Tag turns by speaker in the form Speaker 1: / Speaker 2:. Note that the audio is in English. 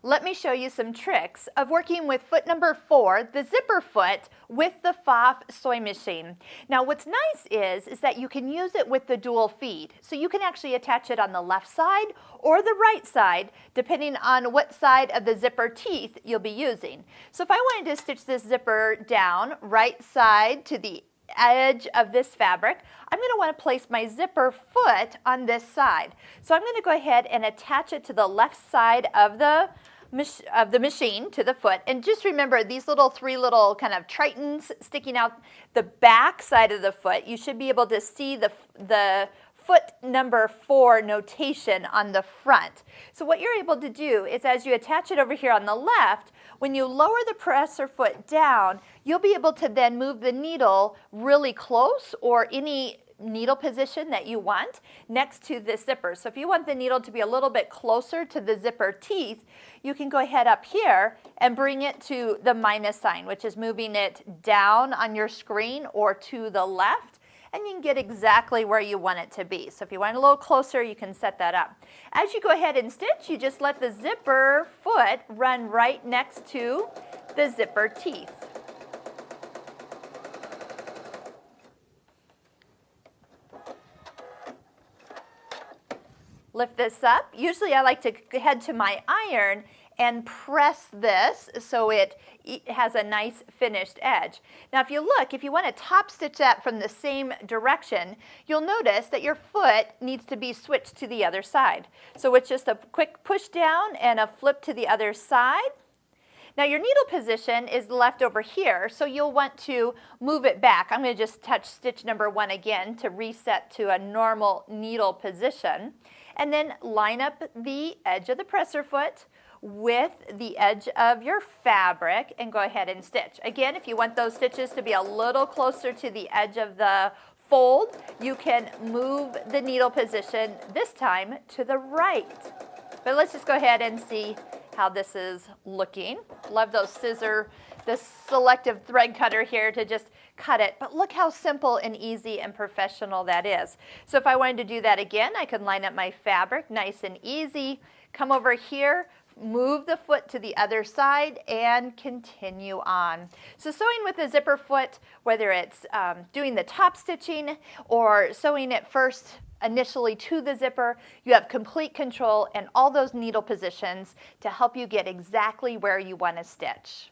Speaker 1: Let me show you some tricks of working with foot number 4, the zipper foot, with the Pfaff sewing machine. Now what's nice is that you can use it with the dual feed. So you can actually attach it on the left side or the right side, depending on what side of the zipper teeth you'll be using. So if I wanted to stitch this zipper down, right side to the edge of this fabric, I'm going to want to place my zipper foot on this side. So I'm going to go ahead and attach it to the left side of the machine, to the foot. And just remember these three little kind of tritons sticking out the back side of the foot. You should be able to see the foot number 4 notation on the front. So what you're able to do is, as you attach it over here on the left, when you lower the presser foot down, you'll be able to then move the needle really close, or any needle position that you want, next to the zipper. So if you want the needle to be a little bit closer to the zipper teeth, you can go ahead up here and bring it to the minus sign, which is moving it down on your screen or to the left, and you can get exactly where you want it to be. So if you want it a little closer, you can set that up. As you go ahead and stitch, you just let the zipper foot run right next to the zipper teeth. Lift this up. Usually I like to head to my iron and press this so it has a nice finished edge. Now if you look, if you want to top stitch that from the same direction, you'll notice that your foot needs to be switched to the other side. So it's just a quick push down and a flip to the other side. Now your needle position is left over here, so you'll want to move it back. I'm going to just touch stitch number 1 again to reset to a normal needle position. And then line up the edge of the presser foot with the edge of your fabric and go ahead and stitch. Again, if you want those stitches to be a little closer to the edge of the fold, you can move the needle position this time to the right. But let's just go ahead and see how this is looking. Love those this selective thread cutter here to just cut it. But look how simple and easy and professional that is. So if I wanted to do that again, I could line up my fabric nice and easy, come over here, move the foot to the other side, and continue on. So sewing with a zipper foot, whether it's doing the top stitching or sewing it first initially to the zipper, you have complete control and all those needle positions to help you get exactly where you want to stitch.